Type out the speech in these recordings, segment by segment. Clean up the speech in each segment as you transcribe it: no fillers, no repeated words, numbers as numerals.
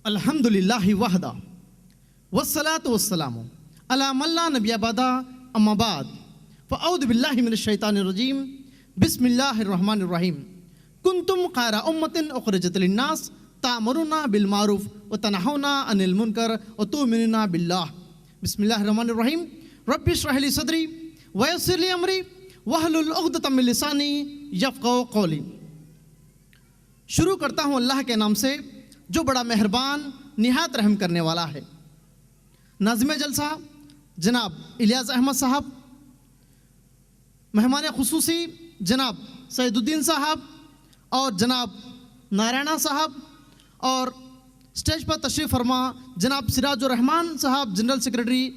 الحمدللہ وحدہ والصلاة والسلام علی من لا نبی بعدہ اما بعد فاعوذ باللہ من الشیطان الرجیم بسم اللہ الرحمن الرحیم کنتم خیر امۃ اخرجت للناس تأمرون بالمعروف وتنہون عن المنکر وتؤمنون باللہ۔ بسم اللہ الرحمن الرحیم رب اشرح لی صدری ویسر لی امری واحلل عقدۃ من لسانی یفقہوا قولی۔ شروع کرتا ہوں اللہ کے نام سے جو بڑا مہربان نہایت رحم کرنے والا ہے۔ ناظم جلسہ جناب الیاس احمد صاحب، مہمان خصوصی جناب سعید الدین صاحب اور جناب نارائنہ صاحب، اور اسٹیج پر تشریف فرما جناب سراج الرحمان صاحب general secretary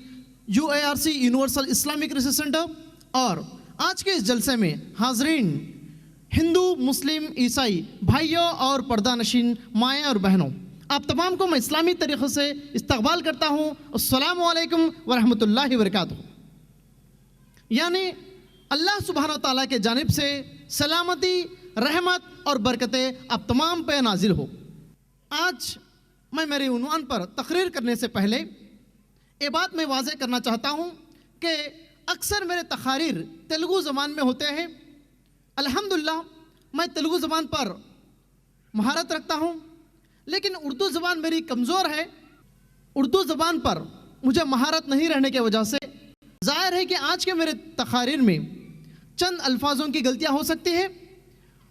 UARC universal Islamic research centre, اور آج کے اس جلسے میں حاضرین ہندو مسلم عیسائی بھائیوں اور پردہ نشین مائیں اور بہنوں، آپ تمام کو میں اسلامی طریقے سے استقبال کرتا ہوں۔ السلام علیکم ورحمۃ اللہ وبرکاتہ۔ یعنی اللہ سبحانہ و تعالیٰ کے جانب سے سلامتی، رحمت اور برکتیں آپ تمام پہ نازل ہو۔ آج میں میرے عنوان پر تقریر کرنے سے پہلے یہ بات میں واضح کرنا چاہتا ہوں کہ اکثر میرے تقاریر تیلگو زبان میں ہوتے ہیں۔ الحمدللہ میں تیلگو زبان پر مہارت رکھتا ہوں، لیکن اردو زبان میری کمزور ہے۔ اردو زبان پر مجھے مہارت نہیں رہنے کی وجہ سے ظاہر ہے کہ آج کے میرے تقاریر میں چند الفاظوں کی غلطیاں ہو سکتی ہیں۔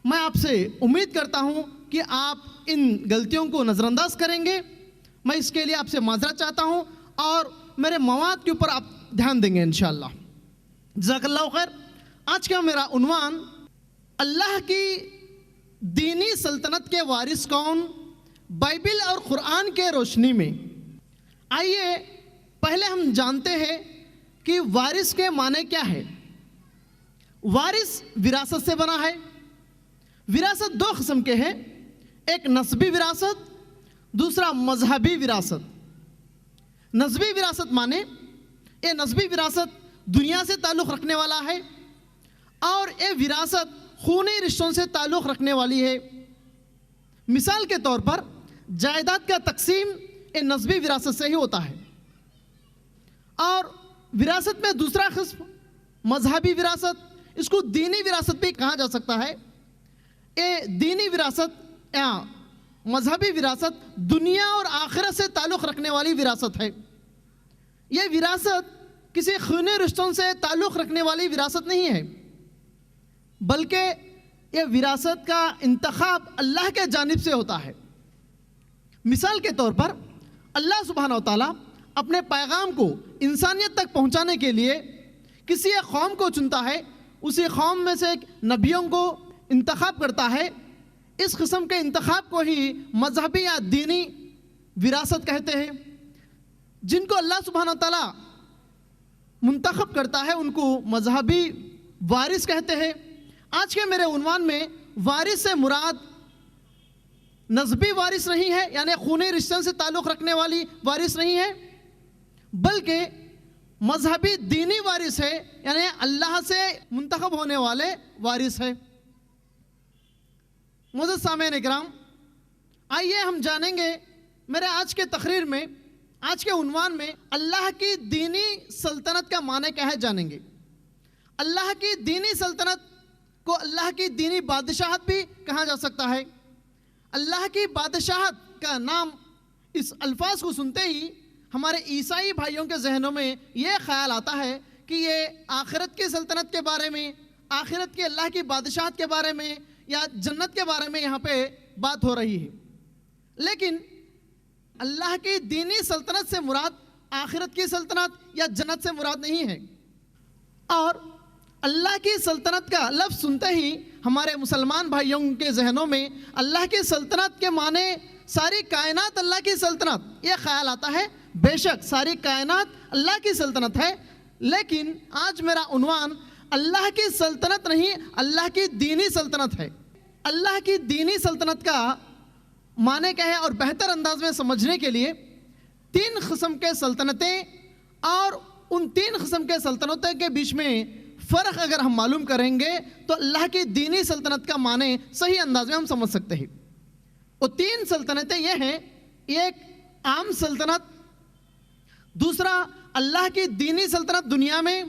میں آپ سے امید کرتا ہوں کہ آپ ان غلطیوں کو نظر انداز کریں گے۔ میں اس کے لیے آپ سے معذرت چاہتا ہوں اور میرے مواد کے اوپر آپ دھیان دیں گے انشاءاللہ۔ جزاک اللہ خیر۔ آج کا میرا عنوان اللہ کی دینی سلطنت کے وارث کون، بائبل اور قرآن کے روشنی میں۔ آئیے پہلے ہم جانتے ہیں کہ وارث کے معنی کیا ہے۔ وارث وراثت سے بنا ہے۔ وراثت دو قسم کے ہیں، ایک نسبی وراثت، دوسرا مذہبی وراثت۔ نسبی وراثت مانے یہ نسبی وراثت دنیا سے تعلق رکھنے والا ہے، اور یہ وراثت خونی رشتوں سے تعلق رکھنے والی ہے۔ مثال کے طور پر جائیداد کا تقسیم یہ نسبی وراثت سے ہی ہوتا ہے۔ اور وراثت میں دوسرا قسم مذہبی وراثت، اس کو دینی وراثت بھی کہا جا سکتا ہے۔ یہ دینی وراثت یا مذہبی وراثت دنیا اور آخرت سے تعلق رکھنے والی وراثت ہے۔ یہ وراثت کسی خونی رشتوں سے تعلق رکھنے والی وراثت نہیں ہے، بلکہ یہ وراثت کا انتخاب اللہ کے جانب سے ہوتا ہے۔ مثال کے طور پر اللہ سبحانہ و تعالیٰ اپنے پیغام کو انسانیت تک پہنچانے کے لیے کسی ایک قوم کو چنتا ہے، اسی قوم میں سے ایک نبیوں کو انتخاب کرتا ہے۔ اس قسم کے انتخاب کو ہی مذہبی یا دینی وراثت کہتے ہیں۔ جن کو اللہ سبحانہ و تعالیٰ منتخب کرتا ہے ان کو مذہبی وارث کہتے ہیں۔ آج کے میرے عنوان میں وارث سے مراد نسبی وارث نہیں ہے، یعنی خونی رشتے سے تعلق رکھنے والی وارث نہیں ہے، بلکہ مذہبی دینی وارث ہے، یعنی اللہ سے منتخب ہونے والے وارث ہے۔ معزز سامعین اکرام، آئیے ہم جانیں گے میرے آج کے تقریر میں، آج کے عنوان میں اللہ کی دینی سلطنت کا معنی کیا ہے جانیں گے۔ اللہ کی دینی سلطنت کو اللہ کی دینی بادشاہت بھی کہا جا سکتا ہے۔ اللہ کی بادشاہت کا نام، اس الفاظ کو سنتے ہی ہمارے عیسائی بھائیوں کے ذہنوں میں یہ خیال آتا ہے کہ یہ آخرت کی سلطنت کے بارے میں، آخرت کی اللہ کی بادشاہت کے بارے میں یا جنت کے بارے میں یہاں پہ بات ہو رہی ہے۔ لیکن اللہ کی دینی سلطنت سے مراد آخرت کی سلطنت یا جنت سے مراد نہیں ہے۔ اور اللہ کی سلطنت کا لفظ سنتے ہی ہمارے مسلمان بھائیوں کے ذہنوں میں اللہ کی سلطنت کے معنی ساری کائنات اللہ کی سلطنت، یہ خیال آتا ہے۔ بے شک ساری کائنات اللہ کی سلطنت ہے، لیکن آج میرا عنوان اللہ کی سلطنت نہیں، اللہ کی دینی سلطنت ہے۔ اللہ کی دینی سلطنت کا معنی کیا ہے، اور بہتر انداز میں سمجھنے کے لیے تین قسم کے سلطنتیں اور ان تین قسم کے سلطنتوں کے بیچ میں فرق اگر ہم معلوم کریں گے تو اللہ کی دینی سلطنت کا معنی صحیح انداز میں ہم سمجھ سکتے ہیں۔ وہ تین سلطنتیں یہ ہیں، ایک عام سلطنت، دوسرا اللہ کی دینی سلطنت دنیا میں،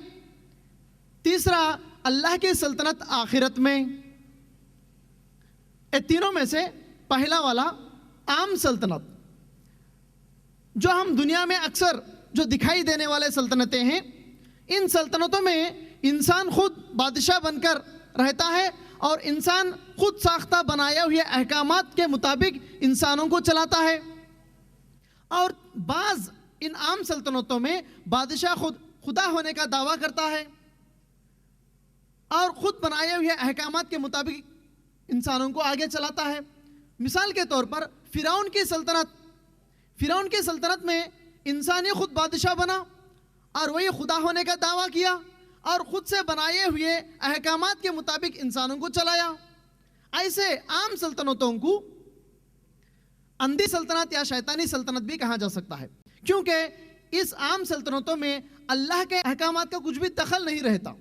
تیسرا اللہ کی سلطنت آخرت میں۔ یہ تینوں میں سے پہلا والا عام سلطنت، جو ہم دنیا میں اکثر جو دکھائی دینے والے سلطنتیں ہیں، ان سلطنتوں میں انسان خود بادشاہ بن کر رہتا ہے اور انسان خود ساختہ بنائے ہوئے احکامات کے مطابق انسانوں کو چلاتا ہے۔ اور بعض ان عام سلطنتوں میں بادشاہ خود خدا ہونے کا دعویٰ کرتا ہے اور خود بنائے ہوئے احکامات کے مطابق انسانوں کو آگے چلاتا ہے۔ مثال کے طور پر فرعون کی سلطنت میں انسان ہی خود بادشاہ بنا اور وہی خدا ہونے کا دعویٰ کیا اور خود سے بنائے ہوئے احکامات کے مطابق انسانوں کو چلایا۔ ایسے عام سلطنتوں کو اندھی سلطنت یا شیطانی سلطنت بھی کہا جا سکتا ہے، کیونکہ اس عام سلطنتوں میں اللہ کے احکامات کا کچھ بھی دخل نہیں رہتا۔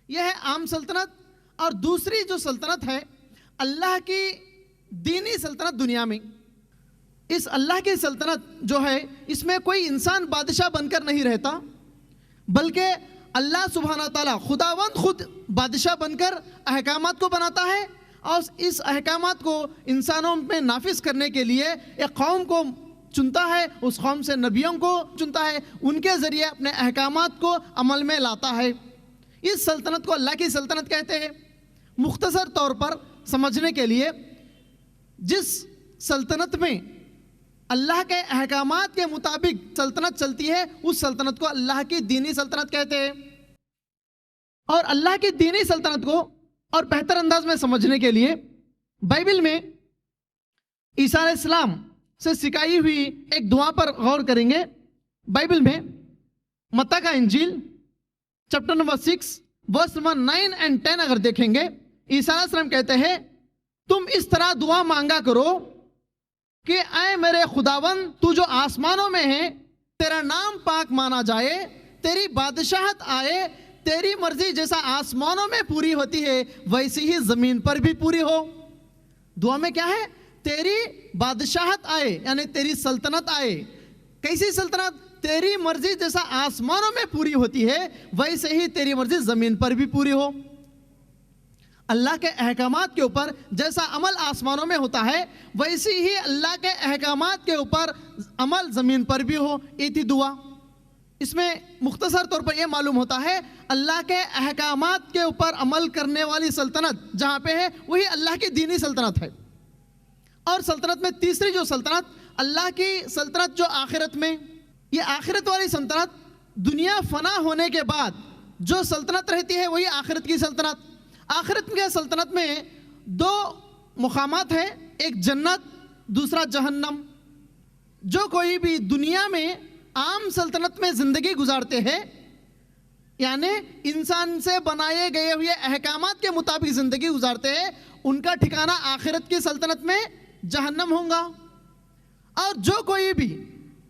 یہ ہے عام سلطنت۔ اور دوسری جو سلطنت ہے اللہ کی دینی سلطنت دنیا میں، اس اللہ کی سلطنت جو ہے اس میں کوئی انسان بادشاہ بن کر نہیں رہتا، بلکہ اللہ سبحانہ تعالیٰ خداوند خود بادشاہ بن کر احکامات کو بناتا ہے اور اس احکامات کو انسانوں میں نافذ کرنے کے لیے ایک قوم کو چنتا ہے، اس قوم سے نبیوں کو چنتا ہے، ان کے ذریعے اپنے احکامات کو عمل میں لاتا ہے۔ اس سلطنت کو اللہ کی سلطنت کہتے ہیں۔ مختصر طور پر سمجھنے کے لیے، جس سلطنت میں اللہ کے احکامات کے مطابق سلطنت چلتی ہے اس سلطنت کو اللہ کی دینی سلطنت کہتے ہیں۔ اور اللہ کی دینی سلطنت کو اور بہتر انداز میں سمجھنے کے لیے بائبل میں عیسیٰ علیہ السلام سے سکھائی ہوئی ایک دعا پر غور کریں گے۔ بائبل میں متی کا انجیل چیپٹر نمبر 6 ورس نمبر 9 اور 10 اگر دیکھیں گے، عیسیٰ علیہ السلام کہتے ہیں تم اس طرح دعا مانگا کرو کہ اے میرے خداوند، تو جو آسمانوں میں ہے تیرا نام پاک مانا جائے، تیری بادشاہت آئے، تیری مرضی جیسا آسمانوں میں پوری ہوتی ہے ویسی ہی زمین پر بھی پوری ہو۔ دعا میں کیا ہے؟ تیری بادشاہت آئے، یعنی تیری سلطنت آئے۔ کیسی سلطنت؟ تیری مرضی جیسا آسمانوں میں پوری ہوتی ہے ویسے ہی تیری مرضی زمین پر بھی پوری ہو۔ اللہ کے احکامات کے اوپر جیسا عمل آسمانوں میں ہوتا ہے ویسی ہی اللہ کے احکامات کے اوپر عمل زمین پر بھی ہو۔ یہ تھی دعا۔ اس میں مختصر طور پر یہ معلوم ہوتا ہے اللہ کے احکامات کے اوپر عمل کرنے والی سلطنت جہاں پہ ہے وہی اللہ کی دینی سلطنت ہے۔ اور سلطنت میں تیسری جو سلطنت اللہ کی سلطنت جو آخرت میں، یہ آخرت والی سلطنت دنیا فنا ہونے کے بعد جو سلطنت رہتی ہے وہی آخرت کی سلطنت۔ آخرت کے سلطنت میں دو مقامات ہیں، ایک جنت، دوسرا جہنم۔ جو کوئی بھی دنیا میں عام سلطنت میں زندگی گزارتے ہیں، یعنی انسان سے بنائے گئے ہوئے احکامات کے مطابق زندگی گزارتے ہیں، ان کا ٹھکانہ آخرت کی سلطنت میں جہنم ہوگا۔ اور جو کوئی بھی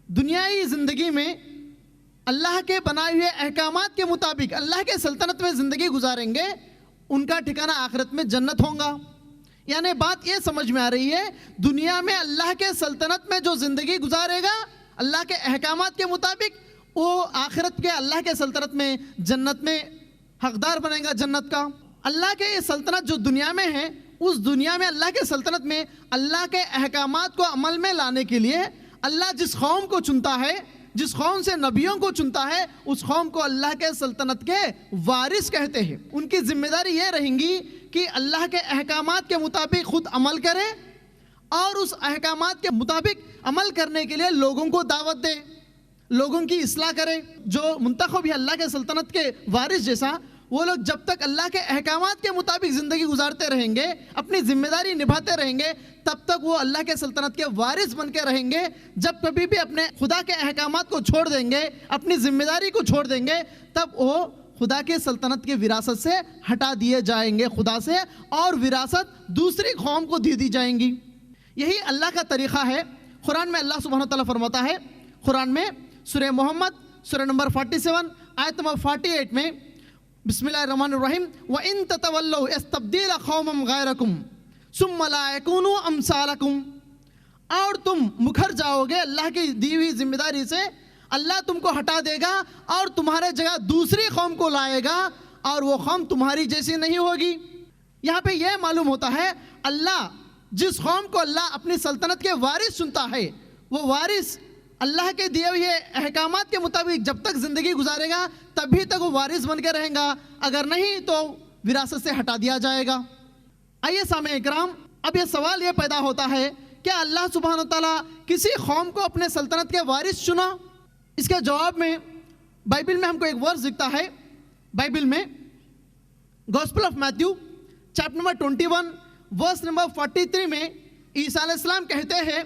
دنیائی زندگی میں اللہ کے بنائے ہوئے احکامات کے مطابق اللہ کے سلطنت میں زندگی گزاریں گے، ان کا ٹھکانہ آخرت میں جنت ہوگا۔ یعنی بات یہ سمجھ میں آ رہی ہے، دنیا میں اللہ کے سلطنت میں جو زندگی گزارے گا اللہ کے احکامات کے مطابق، وہ آخرت کے اللہ کے سلطنت میں جنت میں حقدار بنے گا جنت کا۔ اللہ کے یہ سلطنت جو دنیا میں ہے، اس دنیا میں اللہ کے سلطنت میں اللہ کے احکامات کو عمل میں لانے کے لیے اللہ جس قوم کو چنتا ہے، جس قوم سے نبیوں کو چنتا ہے، اس قوم کو اللہ کے سلطنت کے وارث کہتے ہیں۔ ان کی ذمہ داری یہ رہیں گی کہ اللہ کے احکامات کے مطابق خود عمل کرے اور اس احکامات کے مطابق عمل کرنے کے لیے لوگوں کو دعوت دے، لوگوں کی اصلاح کرے۔ جو منتخب ہے اللہ کے سلطنت کے وارث جیسا، وہ لوگ جب تک اللہ کے احکامات کے مطابق زندگی گزارتے رہیں گے، اپنی ذمہ داری نبھاتے رہیں گے، تب تک وہ اللہ کے سلطنت کے وارث بن کے رہیں گے۔ جب کبھی بھی اپنے خدا کے احکامات کو چھوڑ دیں گے، اپنی ذمہ داری کو چھوڑ دیں گے، تب وہ خدا کے سلطنت کی وراثت سے ہٹا دیے جائیں گے خدا سے، اور وراثت دوسری قوم کو دی جائیں گی۔ یہی اللہ کا طریقہ ہے۔ قرآن میں اللہ سبحانہ تعالیٰ فرماتا ہے، قرآن میں سورہ محمد سورہ نمبر 47 آیت نمبر 48 میں، بسم اللہ الرحمن الرحیم، وَإِن تَتَوَلَّوْا يَسْتَبْدِلْ قَوْمًا غَيْرَكُمْ ثُمَّ لَا يَكُونُوا أَمْثَالَكُمْ۔ اور تم مکھر جاؤ گے اللہ کی دی ہوئی ذمہ داری سے، اللہ تم کو ہٹا دے گا اور تمہارے جگہ دوسری قوم کو لائے گا اور وہ قوم تمہاری جیسی نہیں ہوگی۔ یہاں پہ یہ معلوم ہوتا ہے اللہ جس قوم کو اللہ اپنی سلطنت کے وارث چنتا ہے، وہ وارث اللہ کے دیے ہوئے احکامات کے مطابق جب تک زندگی گزارے گا تبھی تک وہ وارث بن کے رہیں گا، اگر نہیں تو وراثت سے ہٹا دیا جائے گا۔ آئیے سامعین اکرام، اب یہ سوال یہ پیدا ہوتا ہے کیا اللہ سبحانہ و تعالیٰ کسی قوم کو اپنے سلطنت کے وارث چنا؟ اس کے جواب میں بائبل میں ہم کو ایک ورس دکھتا ہے، بائبل میں gospel of Matthew chapter number 21 verse number 43 میں عیسیٰ علیہ السلام کہتے ہیں،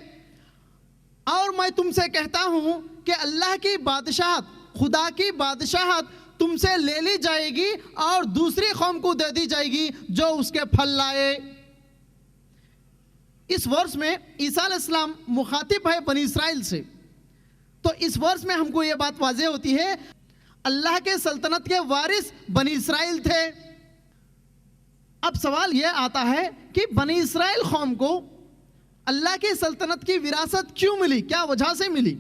اور میں تم سے کہتا ہوں کہ اللہ کی بادشاہت، خدا کی بادشاہت تم سے لے لی جائے گی اور دوسری قوم کو دے دی جائے گی جو اس کے پھل لائے۔ اس ورس میں عیسیٰ علیہ السلام مخاطب ہے بنی اسرائیل سے، تو اس ورس میں ہم کو یہ بات واضح ہوتی ہے اللہ کے سلطنت کے وارث بنی اسرائیل تھے۔ اب سوال یہ آتا ہے کہ بنی اسرائیل قوم کو اللہ کی سلطنت کی وراثت کیوں ملی، کیا وجہ سے ملی؟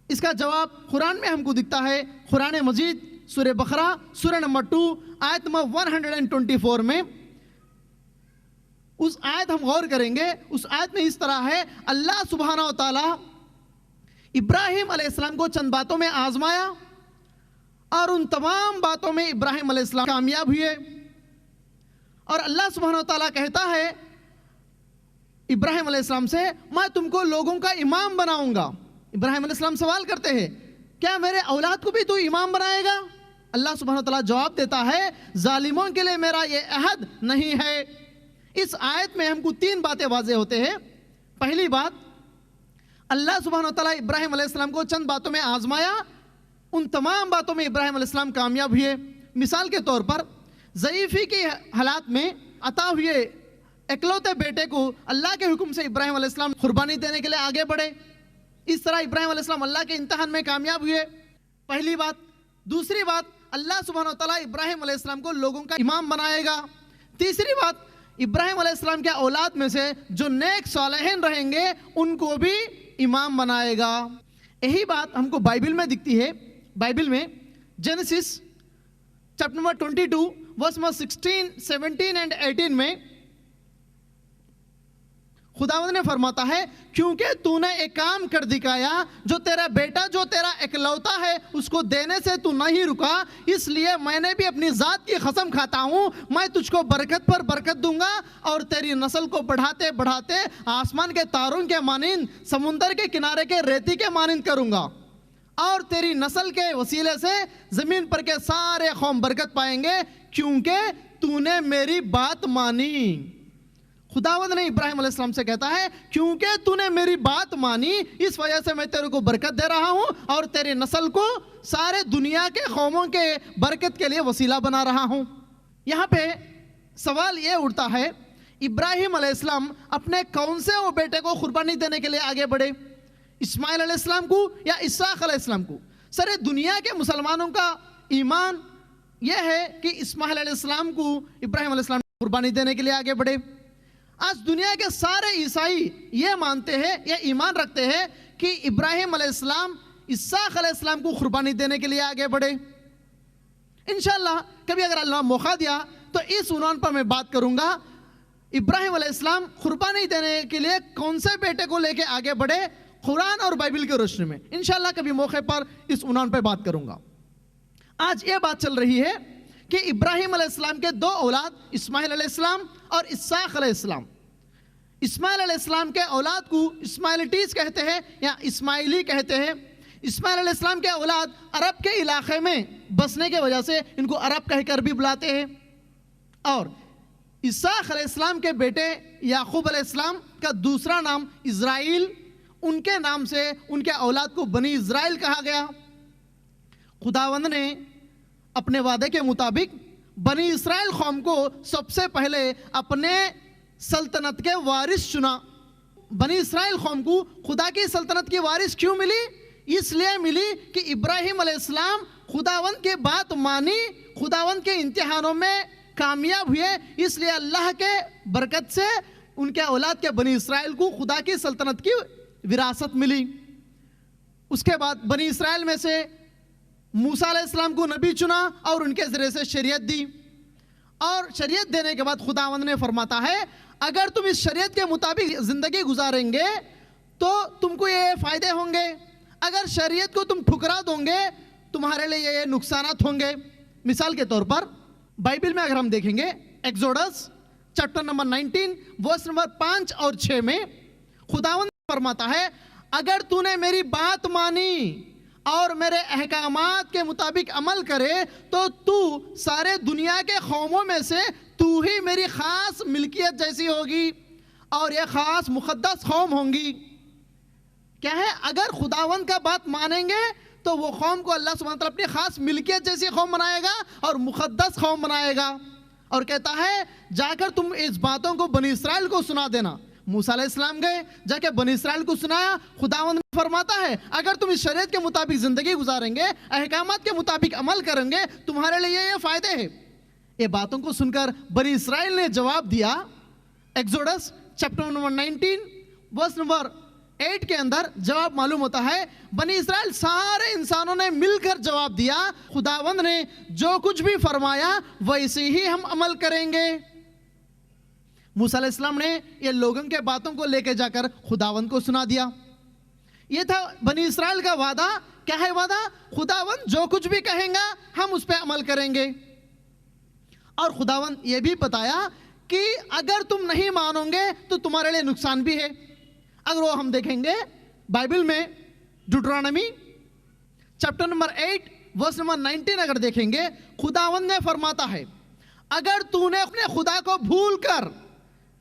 اس کا جواب قرآن میں ہم کو دکھتا ہے، قرآن مجید سورہ بقرہ سورہ نمبر 2 آیت نمبر 124 میں۔ اس آیت ہم غور کریں گے، اس آیت میں اس طرح ہے، اللہ سبحانہ و تعالی ابراہیم علیہ السلام کو چند باتوں میں آزمایا اور ان تمام باتوں میں ابراہیم علیہ السلام کامیاب ہوئے، اور اللہ سبحانہ و تعالیٰ کہتا ہے ابراہیم علیہ السلام سے، میں تم کو لوگوں کا امام بناؤں گا۔ ابراہیم علیہ السلام سوال کرتے ہیں کیا میرے اولاد کو بھی تو امام بنائے گا؟ اللہ سبحانہ و تعالیٰ جواب دیتا ہے ظالموں کے لیے میرا یہ عہد نہیں ہے۔ اس آیت میں ہم کو 3 باتیں واضح ہوتے ہیں۔ پہلی بات، اللہ سبحانہ و تعالیٰ ابراہیم علیہ السلام کو چند باتوں میں آزمایا، ان تمام باتوں میں ابراہیم علیہ السلام کامیاب ہوئے۔ مثال کے طور پر ضعیفی کے حالات میں عطا ہوئے اکلوتے بیٹے کو اللہ کے حکم سے ابراہیم علیہ السلام قربانی دینے کے لیے آگے بڑھے، اس طرح ابراہیم علیہ السلام اللہ کے امتحان میں کامیاب ہوئے، پہلی بات۔ دوسری بات، اللہ سبحانہ و تعالیٰ ابراہیم علیہ السلام کو لوگوں کا امام بنائے گا۔ تیسری بات، ابراہیم علیہ السلام کے اولاد میں سے جو نیک صالحین رہیں گے ان کو بھی امام بنائے گا۔ یہی بات ہم کو بائبل میں دکھتی ہے، بائبل میں Genesis chapter number 22 verse number 16 17 and 18 میں خداوند نے فرماتا ہے کیونکہ تو نے ایک کام کر دکھایا، جو تیرا بیٹا جو تیرا اکلوتا ہے اس کو دینے سے تو نہیں رکا، اس لیے میں نے بھی اپنی ذات کی قسم کھاتا ہوں میں تجھ کو برکت پر برکت دوں گا اور تیری نسل کو بڑھاتے بڑھاتے آسمان کے تاروں کے مانند سمندر کے کنارے کے ریتی کے مانند کروں گا، اور تیری نسل کے وسیلے سے زمین پر کے سارے قوم برکت پائیں گے کیونکہ تو نے میری بات مانی۔ خداوند نے ابراہیم علیہ السلام سے کہتا ہے کیونکہ تو نے میری بات مانی اس وجہ سے میں تیرے کو برکت دے رہا ہوں اور تیری نسل کو سارے دنیا کے قوموں کے برکت کے لیے وسیلہ بنا رہا ہوں۔ یہاں پہ سوال یہ اٹھتا ہے ابراہیم علیہ السلام اپنے کون سے وہ بیٹے کو قربانی دینے کے لیے آگے بڑھے، اسماعیل علیہ السلام کو یا اسحاق علیہ السلام کو؟ سارے دنیا کے مسلمانوں کا ایمان یہ ہے کہ اسماعیل علیہ السلام کو ابراہیم علیہ السلام قربانی دینے کے لیے آگے بڑھے۔ آج دنیا کے سارے عیسائی یہ مانتے ہیں، یہ ایمان رکھتے ہیں کہ ابراہیم علیہ السلام اسحاق علیہ السلام کو قربانی دینے کے لیے آگے بڑھے۔ انشاءاللہ کبھی اگر اللہ موقع دیا تو اس عنوان پر میں بات کروں گا، ابراہیم علیہ السلام قربانی دینے کے لیے کون سے بیٹے کو لے کے آگے بڑھے قرآن اور بائبل کے روشنی میں۔ انشاءاللہ کبھی موقع پر اس عنوان پر بات کروں گا۔ آج یہ بات چل رہی ہے کہ ابراہیم علیہ السلام کے 2 اولاد اسماعیل علیہ السلام اور اسحاق علیہ السلام۔ اسماعیل علیہ السلام کے اولاد کو اسماعیلیٹیز کہتے ہیں یا اسماعیلی کہتے ہیں۔ اسماعیل علیہ السلام کے اولاد عرب کے علاقے میں بسنے کی وجہ سے ان کو عرب کہہ کر بھی بلاتے ہیں، اور اسحاق علیہ السلام کے بیٹے یعقوب علیہ السلام کا دوسرا نام اسرائیل، ان کے نام سے ان کے اولاد کو بنی اسرائیل کہا گیا۔ خداوند نے اپنے وعدے کے مطابق بنی اسرائیل قوم کو سب سے پہلے اپنے سلطنت کے وارث چنا۔ بنی اسرائیل قوم کو خدا کی سلطنت کی وارث کیوں ملی؟ اس لیے ملی کہ ابراہیم علیہ السلام خداوند کی بات مانی، خداوند کے امتحانوں میں کامیاب ہوئے، اس لیے اللہ کے برکت سے ان کے اولاد کے بنی اسرائیل کو خدا کی سلطنت کی وراثت ملی۔ اس کے بعد بنی اسرائیل میں سے موسیٰ علیہ السلام کو نبی چنا اور ان کے ذریعے سے شریعت دی، اور شریعت دینے کے بعد خداوند نے فرماتا ہے اگر تم اس شریعت کے مطابق زندگی گزاریں گے تو تم کو یہ فائدے ہوں گے، اگر شریعت کو تم ٹھکرا دو گے تمہارے لیے یہ نقصانات ہوں گے۔ مثال کے طور پر بائبل میں اگر ہم دیکھیں گے ایکزوڈس چیپٹر نمبر 19 ورس نمبر 5 اور 6 میں خداوند فرماتا ہے اگر تو نے میری بات مانی اور میرے احکامات کے مطابق عمل کرے تو تو سارے دنیا کے قوموں میں سے تو ہی میری خاص ملکیت جیسی ہوگی اور یہ خاص مقدس قوم ہوں گی۔ کیا ہے؟ اگر خداوند کا بات مانیں گے تو وہ قوم کو اللہ سبحانہ وتعالیٰ اپنی خاص ملکیت جیسی قوم بنائے گا اور مقدس قوم بنائے گا، اور کہتا ہے جا کر تم اس باتوں کو بنی اسرائیل کو سنا دینا۔ موسیٰ علیہ السلام گئے، جا کے بنی اسرائیل کو سنایا۔ خداوند فرماتا ہے اگر تم اس شریعت کے مطابق زندگی گزاریں گے، احکامات کے مطابق عمل کریں گے، تمہارے لیے یہ فائدے ہیں۔ یہ باتوں کو سن کر بنی اسرائیل نے جواب دیا۔ ایکزوڈس چیپٹر نمبر 19 ورس نمبر 8 کے اندر جواب معلوم ہوتا ہے، بنی اسرائیل سارے انسانوں نے مل کر جواب دیا خداوند نے جو کچھ بھی فرمایا ویسے ہی ہم عمل کریں گے۔ موسیٰ علیہ السلام نے یہ لوگوں کے باتوں کو لے کے جا کر خداوند کو سنا دیا۔ یہ تھا بنی اسرائیل کا وعدہ۔ کیا ہے وعدہ؟ خداوند جو کچھ بھی کہیں گا ہم اس پہ عمل کریں گے، اور خداوند یہ بھی بتایا کہ اگر تم نہیں مانو گے تو تمہارے لیے نقصان بھی ہے۔ اگر وہ ہم دیکھیں گے بائبل میں Deuteronomy chapter number 8 verse number 19 اگر دیکھیں گے خداوند نے فرماتا ہے اگر تو نے اپنے خدا کو بھول کر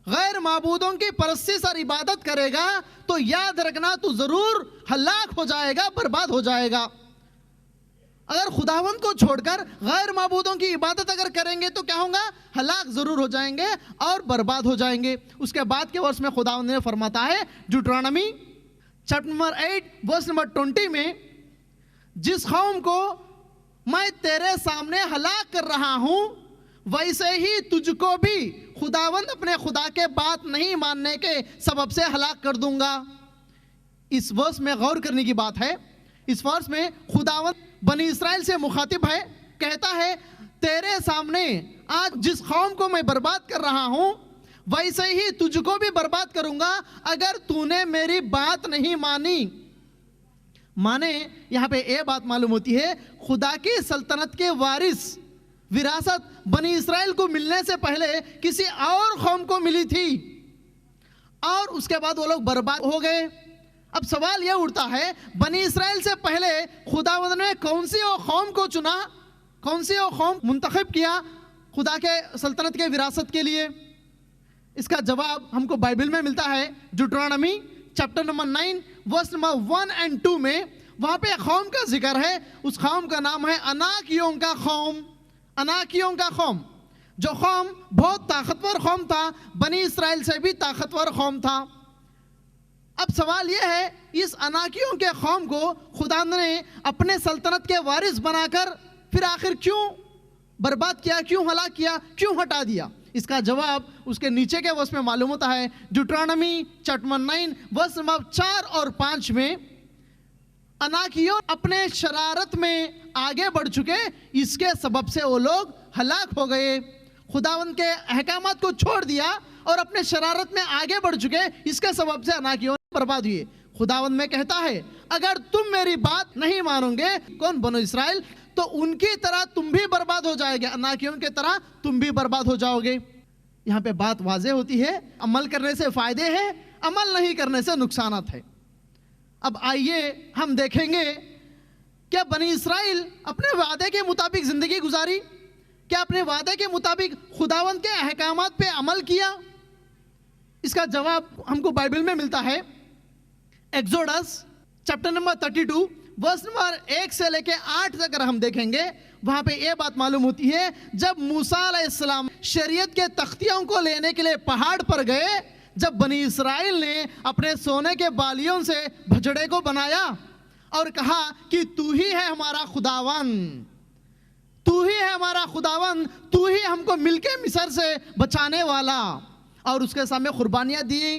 غیر معبودوں کی پرستش اور عبادت کرے گا تو یاد رکھنا تو ضرور ہلاک ہو جائے گا، برباد ہو جائے گا۔ اگر خداوند کو چھوڑ کر غیر معبودوں کی عبادت اگر کریں گے تو کیا ہوگا؟ ہلاک ضرور ہو جائیں گے اور برباد ہو جائیں گے۔ اس کے بعد کے ورس میں خداوند نے فرماتا ہے Deuteronomy chapter number 8 verse number 20 میں جس قوم کو میں تیرے سامنے ہلاک کر رہا ہوں ویسے ہی تجھ کو بھی خداوند اپنے خدا کے بات نہیں ماننے کے سبب سے ہلاک کر دوں گا۔ اس ورس میں غور کرنے کی بات ہے، اس ورس میں خداوند بنی اسرائیل سے مخاطب ہے، کہتا ہے تیرے سامنے آج جس قوم کو میں برباد کر رہا ہوں ویسے ہی تجھ کو بھی برباد کروں گا اگر تو نے میری بات نہیں مانی۔ مانے یہاں پہ یہ بات معلوم ہوتی ہے خدا کی سلطنت کے وارث وراثت بنی اسرائیل کو ملنے سے پہلے کسی اور قوم کو ملی تھی، اور اس کے بعد وہ لوگ برباد ہو گئے۔ اب سوال یہ اٹھتا ہے بنی اسرائیل سے پہلے خداوند نے کون سی وہ قوم کو چنا، کون سی وہ قوم منتخب کیا خدا کے سلطنت کے وراثت کے لیے؟ اس کا جواب ہم کو بائبل میں ملتا ہے Deuteronomy chapter number 9 verse number 1 اور 2 میں۔ وہاں پہ قوم کا ذکر ہے، اس قوم کا نام ہے اناکیوں کا قوم۔ اناکیوں کا قوم، جو قوم بہت طاقتور قوم تھا، بنی اسرائیل سے بھی طاقتور قوم تھا۔ اب سوال یہ ہے اس اناکیوں کے قوم کو خدا نے اپنے سلطنت کے وارث بنا کر پھر آخر کیوں برباد کیا، کیوں ہلاک کیا، کیوں ہٹا دیا؟ اس کا جواب اس کے نیچے کے ورس میں معلوم ہوتا ہے ڈیوٹرانومی چیپٹر 9 ورس نمبر 4 اور 5 میں اناکیوں اپنے شرارت میں آگے بڑھ چکے، اس کے سبب سے وہ لوگ ہلاک ہو گئے۔ خداوند کے احکامات کو چھوڑ دیا اور اپنے شرارت میں آگے بڑھ چکے، اس کے سبب سے اناکیوں برباد ہوئے۔ خداوند میں کہتا ہے اگر تم میری بات نہیں مانو گے، کون؟ بنو اسرائیل، تو ان کی طرح تم بھی برباد ہو جائے گے، اناکیوں کی طرح تم بھی برباد ہو جاؤ گے۔ یہاں پہ بات واضح ہوتی ہے عمل کرنے سے فائدے ہیں، عمل نہیں کرنے سے نقصانات ہیں۔ اب آئیے ہم دیکھیں گے کیا بنی اسرائیل اپنے وعدے کے مطابق زندگی گزاری؟ کیا اپنے وعدے کے مطابق خداوند کے احکامات پہ عمل کیا؟ اس کا جواب ہم کو بائبل میں ملتا ہے ایکزوڈس چیپٹر نمبر 32 ورس نمبر 1 سے لے کے 8 تک اگر ہم دیکھیں گے وہاں پہ یہ بات معلوم ہوتی ہے جب موسیٰ علیہ السلام شریعت کے تختیوں کو لینے کے لیے پہاڑ پر گئے، جب بنی اسرائیل نے اپنے سونے کے بالیوں سے بھجڑے کو بنایا اور کہا کہ تو ہی ہے ہمارا خداوند، تو ہی ہے ہمارا خداوند، تو ہی ہم کو مل کے مصر سے بچانے والا، اور اس کے سامنے قربانیاں دی.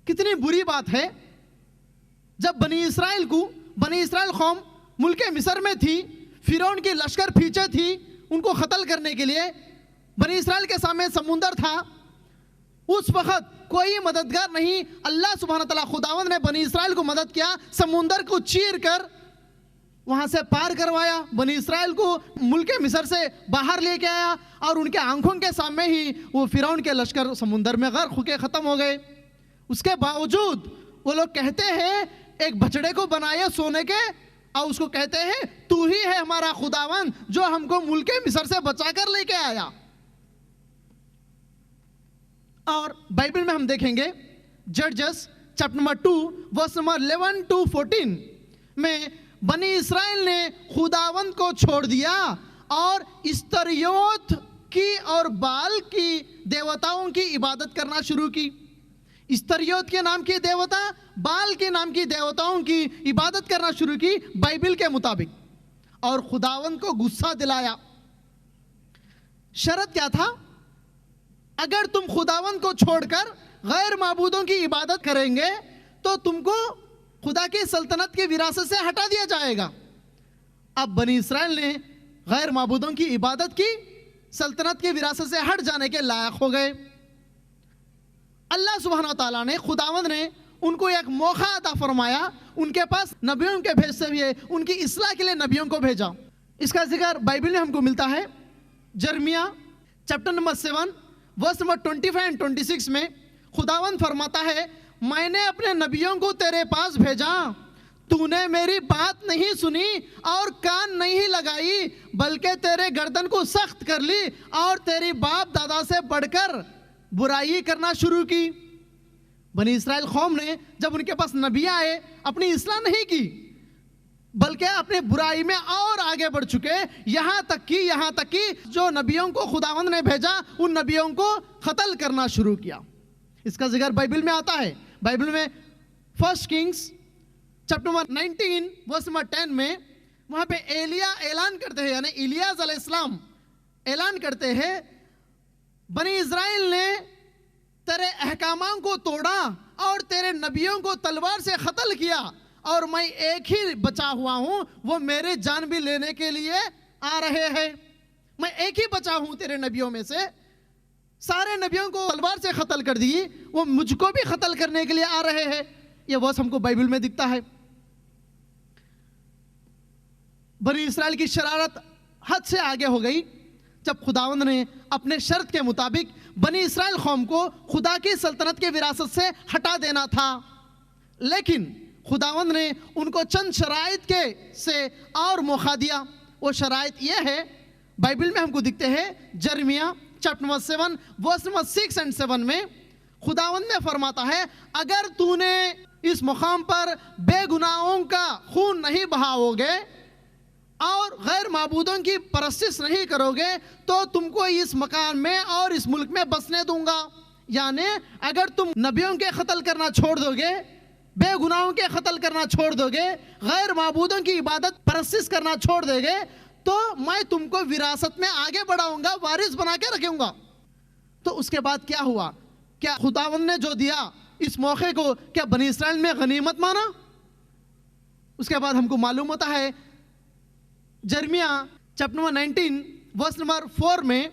کتنی بری بات ہے جب بنی اسرائیل قوم ملک مصر میں تھی, فرعون کی لشکر پیچھے تھی ان کو قتل کرنے کے لیے, بنی اسرائیل کے سامنے سمندر تھا, اس وقت کوئی مددگار نہیں. اللہ سبحانہ تعالیٰ خداوند نے بنی اسرائیل کو مدد کیا, سمندر کو چیر کر وہاں سے پار کروایا, بنی اسرائیل کو ملک مصر سے باہر لے کے آیا, اور ان کے آنکھوں کے سامنے ہی وہ فرعون کے لشکر سمندر میں غرق ہو کے ختم ہو گئے. اس کے باوجود وہ لوگ کہتے ہیں ایک بچڑے کو بنائے سونے کے, اور اس کو کہتے ہیں تو ہی ہے ہمارا خداوند جو ہم کو ملک مصر سے بچا کر لے کے آیا. اور بائبل میں ہم دیکھیں گے ججز chapter number 2 verse number 11 to 14 میں بنی اسرائیل نے خداوند کو چھوڑ دیا اور استریوت کی اور بال کی دیوتاؤں کی عبادت کرنا شروع کی. استریوت کے نام کی دیوتا, بال کے نام کی دیوتاؤں کی عبادت کرنا شروع کی بائبل کے مطابق, اور خداوند کو غصہ دلایا. شرط کیا تھا؟ اگر تم خداوند کو چھوڑ کر غیر معبودوں کی عبادت کریں گے تو تم کو خدا کی سلطنت کی وراثت سے ہٹا دیا جائے گا. اب بنی اسرائیل نے غیر معبودوں کی عبادت کی, سلطنت کی وراثت سے ہٹ جانے کے لائق ہو گئے. اللہ سبحانہ تعالیٰ نے, خداوند نے ان کو ایک موقع عطا فرمایا, ان کے پاس نبیوں کے بھیجتے ہوئے ان کی اصلاح کے لیے نبیوں کو بھیجا. اس کا ذکر بائبل میں ہم کو ملتا ہے Jeremiah chapter number 7 verse number 25 and 26 میں. خداوند فرماتا ہے میں نے اپنے نبیوں کو تیرے پاس بھیجا, تو نے میری بات نہیں سنی اور کان نہیں لگائی, بلکہ تیرے گردن کو سخت کر لی اور تیری باپ دادا سے بڑھ کر برائی کرنا شروع کی. بنی اسرائیل قوم نے جب ان کے پاس نبی آئے اپنی اصلاح نہیں کی, بلکہ اپنی برائی میں اور آگے بڑھ چکے, یہاں تک کہ جو نبیوں کو خداوند نے بھیجا ان نبیوں کو قتل کرنا شروع کیا. اس کا ذکر بائبل میں آتا ہے. بائبل میں 1 Kings chapter number 19 verse number 10 میں وہاں پہ ایلیا اعلان کرتے ہیں, یعنی الیاس علیہ السلام اعلان کرتے ہیں بنی اسرائیل نے تیرے احکامات کو توڑا اور تیرے نبیوں کو تلوار سے قتل کیا, اور میں ایک ہی بچا ہوا ہوں, وہ میرے جان بھی لینے کے لیے آ رہے ہیں. میں ایک ہی بچا ہوں تیرے نبیوں میں سے, سارے نبیوں کو تلوار سے قتل کر دی, وہ مجھ کو بھی قتل کرنے کے لیے آ رہے ہیں. یہ ورس ہم کو بائبل میں دکھتا ہے. بنی اسرائیل کی شرارت حد سے آگے ہو گئی جب خداوند نے اپنے شرط کے مطابق بنی اسرائیل قوم کو خدا کی سلطنت کی وراثت سے ہٹا دینا تھا, لیکن خداوند نے ان کو چند شرائط کے سے اور موقع دیا. وہ شرائط یہ ہے, بائبل میں ہم کو دکھتے ہیں Jeremiah chapter number 7 verse number 6 and 7 میں. خداوند نے فرماتا ہے اگر تو نے اس مقام پر بے گناہوں کا خون نہیں بہاؤ گے اور غیر معبودوں کی پرستش نہیں کرو گے تو تم کو اس مکان میں اور اس ملک میں بسنے دوں گا. یعنی اگر تم نبیوں کے قتل کرنا چھوڑ دو گے, بے گناہوں کے قتل کرنا چھوڑ دو گے, غیر معبودوں کی عبادت پرستش کرنا چھوڑ دے گے, تو میں تم کو وراثت میں آگے بڑھاؤں گا, وارث بنا کے رکھوں گا. تو اس کے بعد کیا ہوا؟ کیا خداوند نے جو دیا اس موقع کو کیا بنی اسرائیل میں غنیمت مانا؟ اس کے بعد ہم کو معلوم ہوتا ہے Jeremiah chapter number 19 verse number 4 میں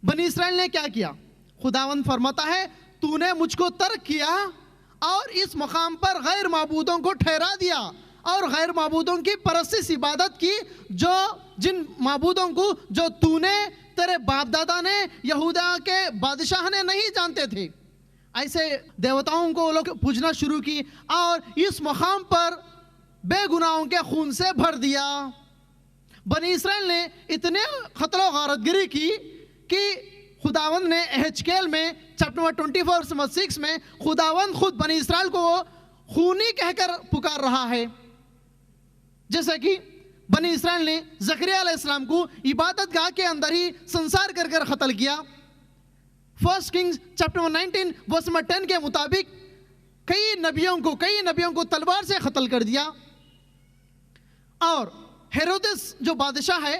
بنی اسرائیل نے کیا کیا؟ خداوند فرماتا ہے تو نے مجھ کو ترک کیا اور اس مقام پر غیر معبودوں کو ٹھہرا دیا اور غیر معبودوں کی پرستش عبادت کی, جو جن معبودوں کو جو تو نے تیرے باپ دادا نے یہودا کے بادشاہ نے نہیں جانتے تھے, ایسے دیوتاؤں کو لوگ پوجنا شروع کی اور اس مقام پر بے گناہوں کے خون سے بھر دیا. بنی اسرائیل نے اتنے قتل و غارت گری کی کہ خداوند نے احزقیل میں چیپٹر نمبر 24:6 میں خداوند خود بنی اسرائیل کو خونی کہہ کر پکار رہا ہے. جیسے کہ بنی اسرائیل نے زکریا علیہ السلام کو عبادت گاہ کے اندر ہی سنسار کر کر قتل کیا. 1 Kings chapter number 19 verse number 10 کے مطابق کئی نبیوں کو تلوار سے قتل کر دیا. اور ہیرودس جو بادشاہ ہے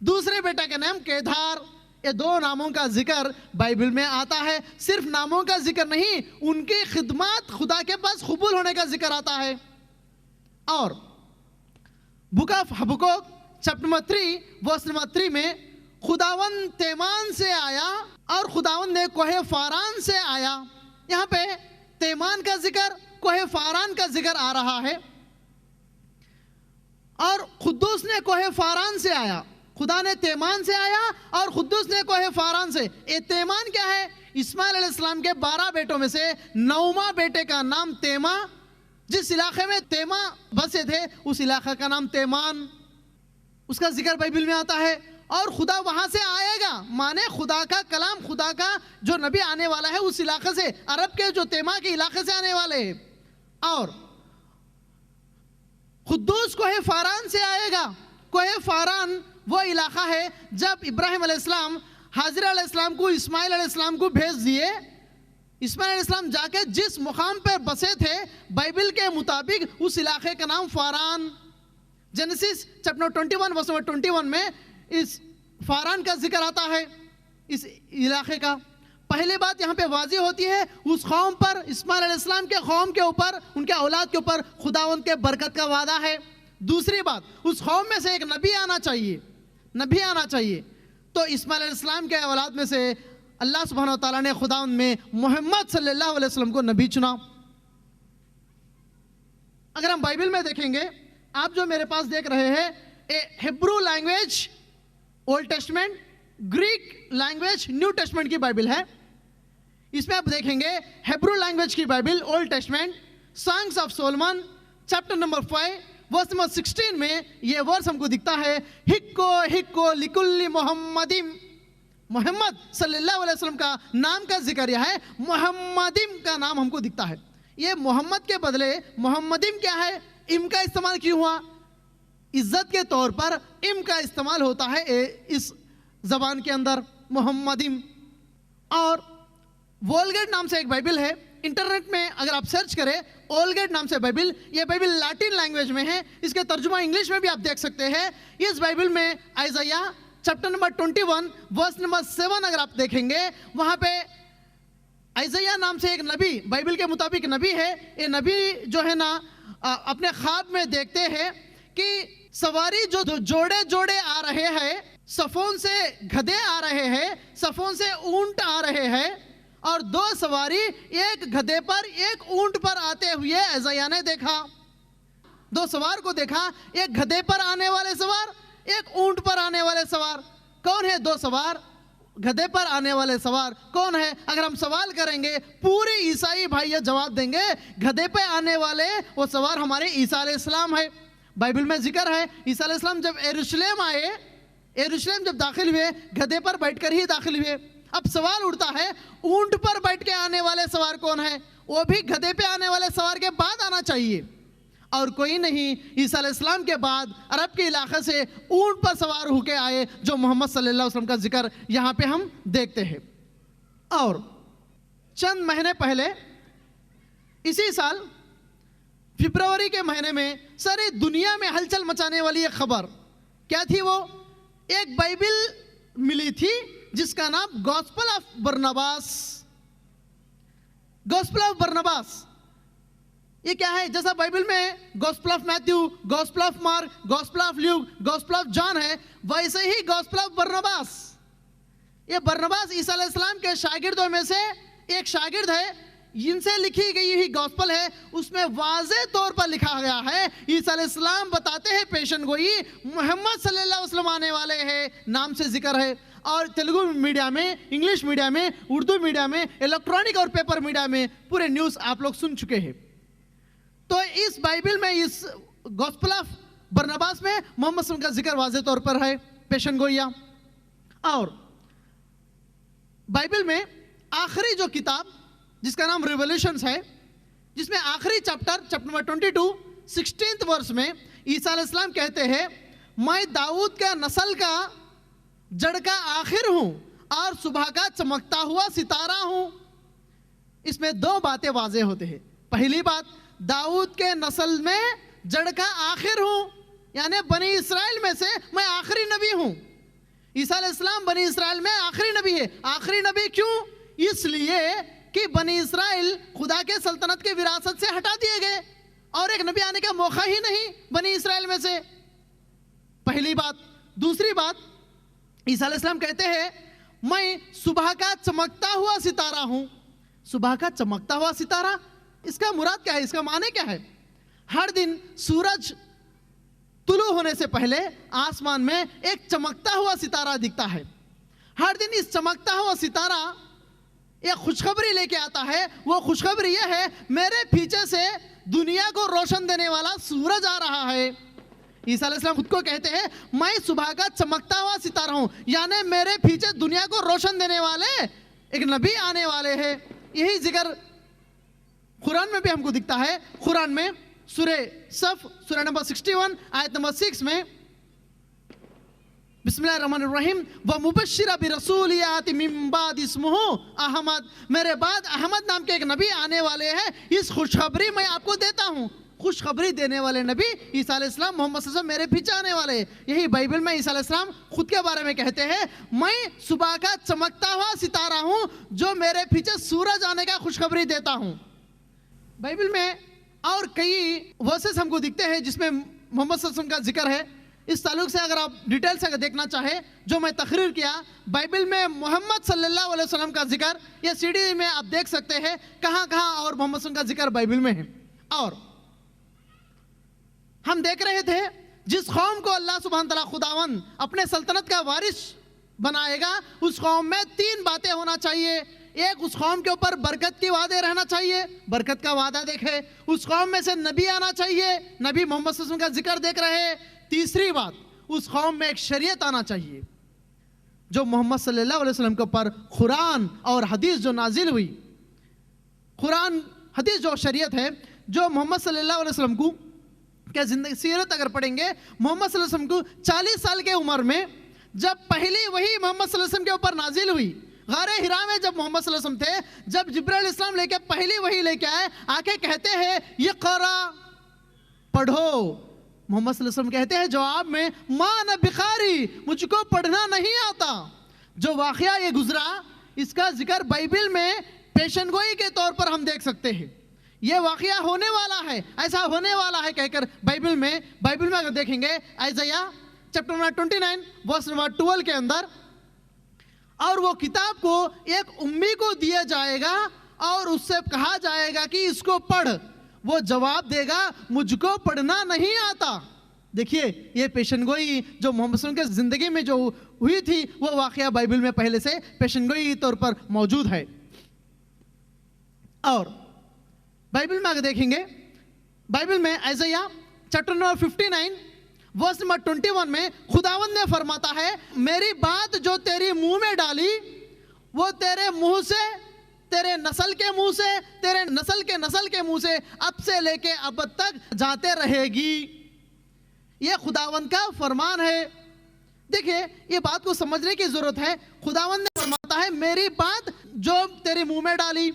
دوسرے بیٹے کا نام کیدار. یہ دو ناموں کا ذکر بائبل میں آتا ہے. صرف ناموں کا ذکر نہیں، ان کی خدمات خدا کے پاس قبول ہونے کا ذکر آتا ہے. اور بک آف حبقوق چیپٹر نمبر 3 ورس نمبر 3 میں خداوند تیمان سے آیا اور خداوند نے کوہ فاران سے آیا. یہاں پہ تیمان کا ذکر، کوہ فاران کا ذکر آ رہا ہے. اور قدوس نے کوہ فاران سے آیا. خدا نے تیمان سے آیا اور قدوس نے کوہ فاران سے. یہ تیمان کیا ہے؟ اسماعیل علیہ السلام کے 12 بیٹوں میں سے 9واں بیٹے کا نام تیما. جس علاقے میں تیما بسے تھے اس علاقے کا نام تیمان. اس کا ذکر بائبل میں آتا ہے. اور خدا وہاں سے آئے گا، مانے خدا کا کلام، خدا کا جو نبی آنے والا ہے اس علاقے سے، عرب کے جو تیما کے علاقے سے آنے والے ہیں. اور قدوس کوہ فاران سے آئے گا. کوہ فاران وہ علاقہ ہے جب ابراہیم علیہ السلام حاضر علیہ السلام کو اسماعیل علیہ السلام کو بھیج دیے. اسماعیل علیہ السلام جا کے جس مقام پر بسے تھے بائبل کے مطابق اس علاقے کا نام Faran. Genesis chapter 21 verse number 21 میں اس فاران کا ذکر آتا ہے. اس علاقے کا پہلی بات یہاں پہ واضح ہوتی ہے، اس قوم پر، اسماعیل علیہ السلام کے قوم کے اوپر، ان کے اولاد کے اوپر خداوند کے برکت کا وعدہ ہے. دوسری بات، اس قوم میں سے ایک نبی آنا چاہیے، نبی آنا چاہیے. تو اسماعیل علیہ السلام کے اولاد میں سے اللہ سبحانہ و تعالیٰ نے خداوند میں محمد صلی اللہ علیہ وسلم کو نبی چنا. اگر ہم بائبل میں دیکھیں گے، آپ جو میرے پاس دیکھ رہے ہیں، Hebrew language Old Testament, Greek language New Testament کی بائبل ہے. اس میں آپ دیکھیں گے ہیبرو لینگویج کی Bible Old Testament, Songs of Solomon chapter number 5 verse number 16 میں یہ ورس ہم کو دکھتا ہے، ہکو ہکو لکل محمدم. محمد صلی اللہ علیہ وسلم کا نام کا ذکر یہ ہے، محمدم کا نام ہم کو دکھتا ہے. یہ محمد کے بدلے محمدم کیا ہے؟ ام کا استعمال کیوں ہوا؟ عزت کے طور پر ام کا استعمال ہوتا ہے اس زبان کے اندر، محمدم. اور وولگیٹ نام سے ایک بائبل ہے، انٹرنیٹ میں اگر آپ سرچ کریں اولگیٹ نام سے بائبل، یہ بائبل لاٹن لینگویج میں ہے. اس کے ترجمہ انگلش میں بھی آپ دیکھ سکتے ہیں. اس بائبل میں آئزیا چیپٹر نمبر 21 ورس نمبر 7 اگر آپ دیکھیں گے، وہاں پہ آئزیا نام سے ایک نبی، بائبل کے مطابق نبی ہے. یہ نبی جو ہے نا اپنے خواب میں دیکھتے ہیں کہ سواری جو جوڑے جوڑے آ رہے ہیں، صفوں سے گدھے آ رہے ہیں، صفوں سے اونٹ آ رہے ہیں، اور دو سواری ایک گدھے پر ایک اونٹ پر آتے ہوئے آئزیا نے دیکھا. دو سوار کو دیکھا، ایک گدھے پر آنے والے سوار، ایک اونٹ پر آنے والے سوار. کون ہے دو سوار؟ گدھے پر آنے والے سوار کون ہے؟ اگر ہم سوال کریں گے پورے عیسائی بھائی یہ جواب دیں گے، گدھے پہ آنے والے وہ سوار ہمارے عیسیٰ علیہ السلام ہے. بائبل میں ذکر ہے عیسیٰ علیہ السلام جب یروشلم آئے، یروشلم جب داخل ہوئے گدھے پر بیٹھ کر ہی داخل ہوئے. اب سوال اٹھتا ہے اونٹ پر بیٹھ کے آنے والے سوار کون ہے؟ وہ بھی گدھے پہ آنے والے سوار کے بعد آنا چاہیے، اور کوئی نہیں. عیسیٰ علیہ السلام کے بعد عرب کے علاقے سے اونٹ پر سوار ہو کے آئے، جو محمد صلی اللہ علیہ وسلم کا ذکر یہاں پہ ہم دیکھتے ہیں. اور چند مہینے پہلے اسی سال فروری کے مہینے میں ساری دنیا میں ہلچل مچانے والی ایک خبر کیا تھی؟ وہ ایک بائبل ملی تھی جس کا نام Gospel of Barnabas. Gospel of Barnabas یہ کیا ہے؟ جیسا بائبل میں gospel of Matthew, Gospel of Mark, Gospel of Luke, Gospel of John ہے، ویسے ہی گوسپل آف برناباس. یہ برناباس عیسیٰ علیہ السلام کے شاگردوں میں سے ایک شاگرد ہے. جن سے لکھی گئی ہوئی گوسپل ہے اس میں واضح طور پر لکھا گیا ہے، عیسیٰ علیہ السلام بتاتے ہیں پیشن گوئی محمد صلی اللہ علیہ وسلم آنے والے ہیں، نام سے ذکر ہے. اور تیلگو میڈیا میں، انگلش میڈیا میں، اردو میڈیا میں، الیکٹرانک اور پیپر میڈیا میں پورے نیوز آپ لوگ سن چکے ہیں. تو اس بائبل میں، اس گوسپل آف برناباس میں محمد صلی اللہ علیہ وسلم کا ذکر واضح طور پر ہے، پیشن گوئیاں. اور بائبل میں آخری جو کتاب جس کا نام ریولیوشنز ہے، جس میں آخری چیپٹر نمبر 22 16 ورس میں عیسیٰ علیہ السلام کہتے ہیں، میں داؤد کا نسل کا جڑ کا آخر ہوں اور صبح کا چمکتا ہوا ستارہ ہوں. اس میں دو باتیں واضح ہوتے ہیں. پہلی بات، داؤد کے نسل میں جڑ کا آخر ہوں، یعنی بنی اسرائیل میں سے میں آخری نبی ہوں. عیسیٰ علیہ السلام بنی اسرائیل میں آخری نبی ہے. آخری نبی کیوں؟ اس لیے کہ بنی اسرائیل خدا کے سلطنت کے وراثت سے ہٹا دیے گئے اور ایک نبی آنے کا موقع ہی نہیں بنی اسرائیل میں سے. پہلی بات. دوسری بات، عیسیٰ علیہ السلام کہتے ہیں میں صبح کا چمکتا ہوا ستارہ ہوں. صبح کا چمکتا ہوا ستارہ، اس کا مراد کیا ہے؟ اس کا معنی کیا ہے؟ ہر دن سورج طلوع ہونے سے پہلے آسمان میں ایک چمکتا ہوا ستارہ دکھتا ہے. ہر دن اس چمکتا ہوا ستارہ ایک خوشخبری لے کے آتا ہے. وہ خوشخبری یہ ہے میرے پیچھے سے دنیا کو روشن دینے والا سورج آ رہا ہے. عیسیٰ علیہ السلام خود کو کہتے ہیں میں صبح کا چمکتا ہوا ستارہ ہوں، یعنی میرے پیچھے دنیا کو روشن دینے والے ایک نبی آنے والے ہیں. یہی ذکر قرآن میں بھی ہم کو دکھتا ہے. قرآن میں سورہ صف سورہ نمبر 61 آیت نمبر 6 میں بسم اللہ الرحمن الرحیم وَمُبَشِّرًا بِرَسُولٍ يَأْتِي مِن بَعْدِهِ اسْمُهُ احمد، میرے بعد احمد نام کے ایک نبی آنے والے ہیں، اس خوشخبری میں آپ کو دیتا ہوں. خوشخبری دینے والے نبی عیسیٰ علیہ السلام محمد صلی اللہ علیہ وسلم میرے پیچھے آنے والے. یہی بائبل میں عیسیٰ علیہ السلام خود کے بارے میں کہتے ہیں میں صبح کا چمکتا ہوا ستارہ ہوں جو میرے پیچھے سورج آنے کا خوشخبری دیتا ہوں. بائبل میں اور کئی ورسز ہم کو دکھتے ہیں جس میں محمد صلی اللہ علیہ وسلم کا ذکر ہے. اس تعلق سے اگر آپ ڈیٹیل سے دیکھنا چاہے جو میں تقریر کیا بائبل میں محمد صلی اللہ علیہ وسلم کا ذکر، یہ سی ڈی میں آپ دیکھ سکتے ہیں کہاں کہاں اور محمد صلی اللہ علیہ وسلم کا ذکر بائبل میں ہے. اور ہم دیکھ رہے تھے جس قوم کو اللہ سبحانہ تعالیٰ خداوند اپنے سلطنت کا وارث بنائے گا اس قوم میں 3 باتیں ہونا چاہیے. ایک، اس قوم کے اوپر برکت کی وعدے رہنا چاہیے، برکت کا وعدہ دیکھے. اس قوم میں سے نبی آنا چاہیے، نبی محمد صلی اللہ علیہ وسلم کا ذکر دیکھ رہے. تیسری بات، اس قوم میں ایک شریعت آنا چاہیے جو محمد صلی اللہ علیہ وسلم کے اوپر قرآن اور حدیث جو نازل ہوئی. قرآن حدیث جو شریعت ہے جو محمد صلی اللہ علیہ وسلم کو کہ زندگی سیرت اگر پڑھیں گے محمد صلی اللہ علیہ وسلم کو 40 سال کے عمر میں جب پہلی وحی محمد صلی اللہ علیہ وسلم کے اوپر نازل ہوئی، غار حرا میں جب محمد صلی اللہ علیہ وسلم تھے، جب جبرائیل علیہ السلام لے کے پہلی وحی لے کے آئے، آ کے کہتے ہیں اقرا، پڑھو. محمد صلی اللہ علیہ وسلم کہتے ہیں جواب میں ما انا بقاری، مجھ کو پڑھنا نہیں آتا. جو واقعہ یہ گزرا اس کا ذکر بائبل میں پیشن گوئی کے طور پر ہم دیکھ سکتے ہیں. یہ واقعہ ہونے والا ہے، ایسا ہونے والا ہے کہہ کر بائبل میں اگر دیکھیں گے ائزیا چیپٹر نمبر 29 ورس نمبر 12 کے اندر، اور وہ کتاب کو ایک امی کو دیا جائے گا اور اس سے کہا جائے گا کہ اس کو پڑھ. وہ جواب دے گا مجھ کو پڑھنا نہیں آتا. دیکھیے یہ پیشن گوئی جو محمد صلی اللہ علیہ وسلم کے زندگی میں جو ہوئی تھی وہ واقعہ بائبل میں پہلے سے پیشن گوئی کے طور پر موجود ہے. اور بائبل میں اگر دیکھیں گے بائبل میں ائزیا چیپٹر نمبر 59 ورس نمبر 21 میں خداوند نے فرماتا ہے میری بات جو تیری منہ میں ڈالی وہ تیرے منہ سے، تیرے نسل کے منہ سے، تیرے نسل کے نسل کے منہ سے اب سے لے کے اب تک جاتے رہے گی. یہ خداوند کا فرمان ہے. دیکھیں یہ بات کو سمجھنے کی ضرورت ہے. خداوند نے فرماتا ہے میری بات جو تیرے منہ میں ڈالی.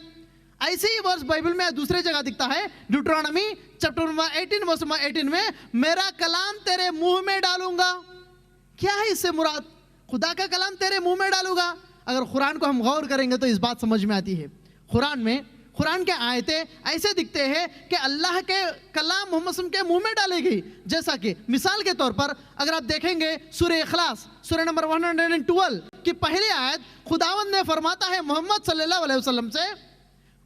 ایسے ہی ورس بائبل میں دوسرے جگہ دکھتا ہے Deuteronomy chapter number 18 verse number 18 میں میرا کلام تیرے منہ میں ڈالوں گا. کیا ہے اس سے مراد؟ خدا کا کلام تیرے منہ میں ڈالوں گا. اگر قرآن کو ہم غور کریں گے تو اس بات سمجھ میں آتی ہے. قرآن کے آیتیں ایسے دکھتے ہیں کہ اللہ کے کلام محمد صلی اللہ علیہ وسلم کے منہ میں ڈالے گئی. جیسا کہ مثال کے طور پر اگر آپ دیکھیں گے سورہ اخلاص سورہ نمبر 112 کی پہلی آیت خداوند نے فرماتا ہے محمد صلی اللہ علیہ وسلم سے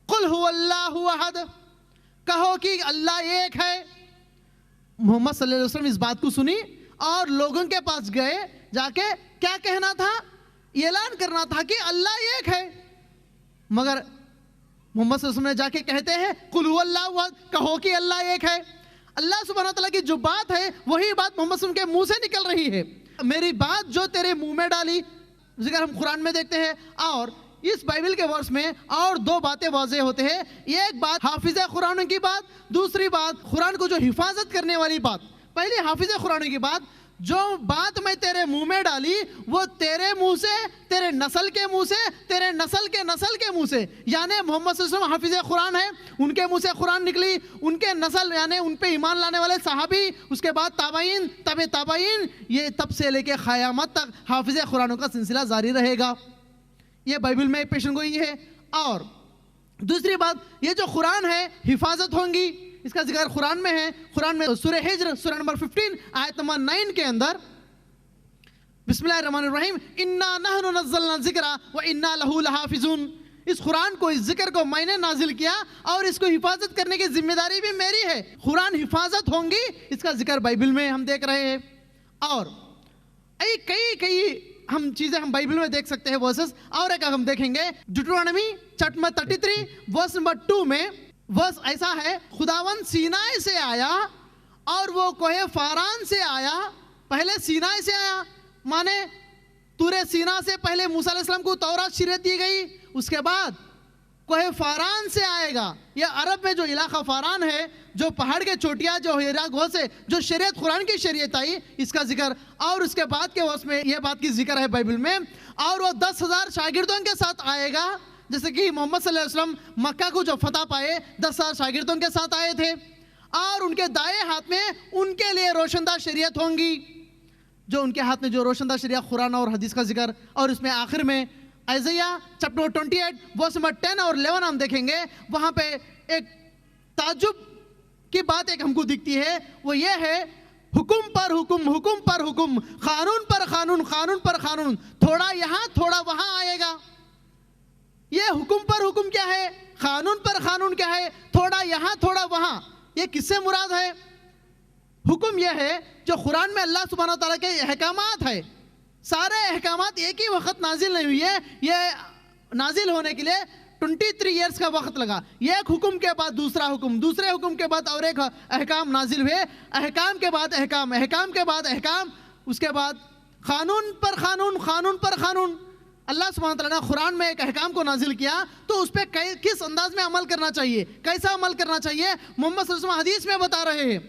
قل هو اللہ احد، کہو کہ اللہ ایک ہے. محمد صلی اللہ علیہ وسلم اس بات کو سنی اور لوگوں کے پاس گئے، جا کے کیا کہنا تھا؟ اعلان کرنا تھا کہ اللہ ایک ہے. مگر محمد صلی اللہ علیہ وسلم نے جا کے کہتے ہیں قل هو اللہ احد، کہو کہ اللہ ایک ہے. اللہ سبحانہ تعالیٰ کی جو بات ہے وہی بات محمد صلی اللہ علیہ وسلم کے منہ سے نکل رہی ہے. میری بات جو تیرے منہ میں ڈالی، ذکر ہم قرآن میں دیکھتے ہیں. اور اس بائبل کے ورس میں اور 2 باتیں واضح ہوتے ہیں. ایک بات حافظ قرآن کی بات، دوسری بات قرآن کو جو حفاظت کرنے والی بات. پہلی حافظ قرآن کی بات، جو بات میں تیرے منہ میں ڈالی وہ تیرے منہ سے، تیرے نسل کے منہ سے، تیرے نسل کے منہ سے، یعنی محمد صلی اللہ علیہ وسلم حافظ قرآن ہے، ان کے منہ سے قرآن نکلی، ان کے نسل یعنی ان پہ ایمان لانے والے صحابی، اس کے بعد تابعین، تابعین، یہ تب سے لے کے قیامت تک حافظ قرآن کا سلسلہ جاری رہے گا۔ یہ بائبل میں پیشن گوئی ہے۔ اور دوسری بات، یہ جو قرآن ہے حفاظت ہوں گی، اس کا ذکر قرآن میں ہے۔ قرآن میں سورہ حجر سورہ نمبر 15 آیت نمبر 9 کے اندر بسم اللہ الرحمن الرحیم انا نحن نزلنا الذکر وانا لہ لحافظون، اس قرآن کو، اس ذکر کو میں نے نازل کیا اور اس کو حفاظت کرنے کی ذمہ داری بھی میری ہے۔ قرآن حفاظت ہوں گی، اس کا ذکر بائبل میں ہم دیکھ رہے ہیں۔ اور کئی ہم چیزیں ہم بائبل میں دیکھ سکتے ہیں ورسز، اور ایک ہم دیکھیں گے Deuteronomy chapter number 33 verse number 2 میں ورس ایسا ہے، خداوند سینائے سے آیا اور وہ کوہ فاران سے آیا۔ پہلے سینائے سے آیا مانے طور سینا سے پہلے موسیٰ علیہ السلام کو تورات شریعت دی گئی، اس کے بعد کوہ فاران سے آئے گا۔ یہ عرب میں جو علاقہ فاران ہے، جو پہاڑ کے چوٹیاں جو ہیرا گو سے جو شریعت قرآن کی شریعت آئی، اس کا ذکر، اور اس کے بعد کے اس میں یہ بات کی ذکر ہے بائبل میں۔ اور وہ 10,000 شاگردوں کے ساتھ آئے گا، جیسے کہ محمد صلی اللہ علیہ وسلم مکہ کو جو فتح پائے 10,000 شاگردوں کے ساتھ آئے تھے، اور ان کے دائیں ہاتھ میں ان کے لیے روشندہ شریعت ہوں گی، جو ان کے ہاتھ میں جو روشندہ شریعت قرآن اور حدیث کا ذکر۔ اور اس میں آخر میں ائزیہ چیپٹر 28 ورس نمبر 10 اور 11 ہم دیکھیں گے، وہاں پہ ایک تعجب کی بات ایک ہم کو دکھتی ہے، وہ یہ ہے حکم پر حکم، حکم پر حکم، قانون پر قانون، قانون پر قانون، تھوڑا یہاں تھوڑا وہاں آئے گا۔ یہ حکم پر حکم کیا ہے، قانون پر قانون کیا ہے، تھوڑا یہاں تھوڑا وہاں، یہ کس سے مراد ہے؟ حکم یہ ہے جو قرآن میں اللہ سبحانہ وتعالیٰ کے احکامات ہے، سارے احکامات ایک ہی وقت نازل نہیں ہوئی ہے، یہ نازل ہونے کے لیے 23 ایئرز کا وقت لگا۔ ایک حکم کے بعد دوسرا حکم، دوسرے حکم کے بعد اور ایک احکام نازل ہوئے، احکام کے بعد احکام، احکام کے بعد احکام، اس کے بعد قانون پر قانون، قانون پر قانون۔ اللہ سبحانہ وتعالیٰ نے قرآن میں ایک احکام کو نازل کیا تو اس پہ کس انداز میں عمل کرنا چاہیے، کیسا عمل کرنا چاہیے، محمد صلی اللہ علیہ وسلم حدیث میں بتا رہے ہیں،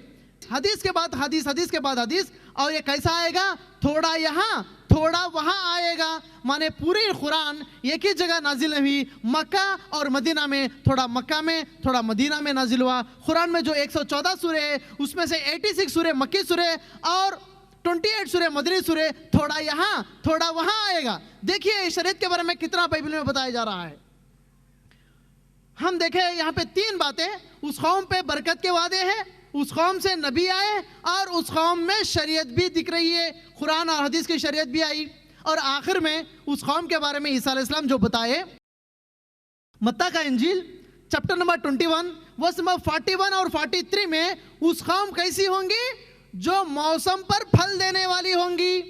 حدیث کے بعد حدیث، حدیث کے بعد حدیث۔ اور یہ کیسا آئے گا، تھوڑا یہاں تھوڑا وہاں آئے گا، مانے پوری قرآن ایک ہی جگہ نازل ہوئی، مکہ اور مدینہ میں، تھوڑا مکہ میں تھوڑا مدینہ میں نازل ہوا۔ قرآن میں جو 114 سورے ہے اس میں سے 86 سورے مکی سورے اور 28 سورے مدنی سورے، تھوڑا یہاں تھوڑا وہاں آئے گا۔ دیکھیے شریعت کے بارے میں کتنا بائبل میں بتایا جا رہا ہے۔ ہم دیکھیں یہاں پہ 3 باتیں، اس قوم پہ برکت کے وعدے ہیں، اس قوم سے نبی آئے، اور اس قوم میں شریعت بھی دکھ رہی ہے، قرآن اور حدیث کی شریعت بھی آئی، اور آخر میں اس قوم کے بارے میں عیسیٰ علیہ السلام جو بتائے۔ متی کا انجیل چیپٹر نمبر 21 ورس نمبر 41 اور 43 میں اس قوم کیسی ہوں گی، جو موسم پر پھل دینے والی ہوں گی۔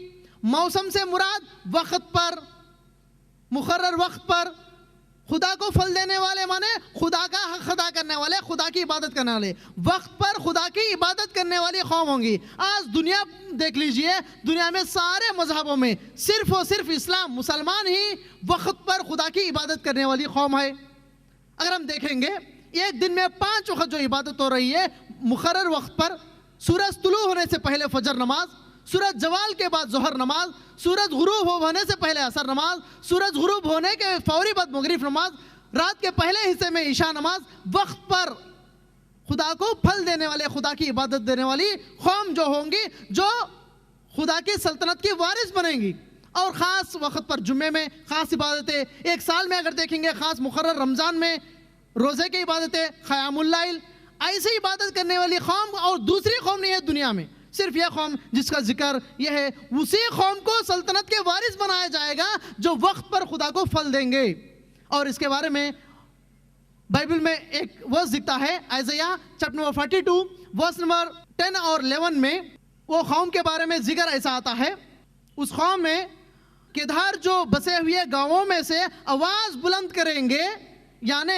موسم سے مراد وقت پر، مقرر وقت پر خدا کو پھل دینے والے، مانے خدا کا حق ادا کرنے والے، خدا کی عبادت کرنے والے، وقت پر خدا کی عبادت کرنے والی قوم ہوں گی۔ آج دنیا دیکھ لیجئے، دنیا میں سارے مذہبوں میں صرف اور صرف اسلام، مسلمان ہی وقت پر خدا کی عبادت کرنے والی قوم ہے۔ اگر ہم دیکھیں گے ایک دن میں 5 وقت جو عبادت ہو رہی ہے مقرر وقت پر، سورج طلوع ہونے سے پہلے فجر نماز، سورج زوال کے بعد ظہر نماز، سورج غروب ہونے سے پہلے عصر نماز، سورج غروب ہونے کے فوری بعد مغرب نماز، رات کے پہلے حصے میں عشاء نماز، وقت پر خدا کو پھل دینے والے، خدا کی عبادت دینے والی قوم جو ہوں گی، جو خدا کی سلطنت کی وارث بنیں گی۔ اور خاص وقت پر جمعے میں خاص عبادتیں، ایک سال میں اگر دیکھیں گے خاص مقرر رمضان میں روزے کی عبادتیں، قیام اللیل، ایسی عبادت کرنے والی قوم اور دوسری قوم نہیں ہے دنیا میں، صرف یہ قوم جس کا ذکر یہ ہے، اسی قوم کو سلطنت کے وارث بنایا جائے گا جو وقت پر خدا کو پھل دیں گے۔ اور اس کے بارے میں بائبل میں ایک ورس دکھتا ہے، ائزیہ چیپٹر نمبر 42 ورس نمبر 10 اور 11 میں وہ قوم کے بارے میں ذکر ایسا آتا ہے، اس قوم میں کدھر جو بسے ہوئے گاؤں میں سے آواز بلند کریں گے، یعنی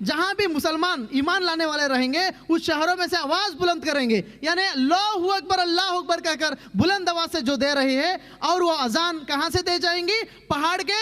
جہاں بھی مسلمان ایمان لانے والے رہیں گے اس شہروں میں سے آواز بلند کریں گے، یعنی اللہ اکبر اللہ اکبر کہہ کر بلند آواز سے جو دے رہی ہے، اور وہ اذان کہاں سے دے جائیں گی، پہاڑ کے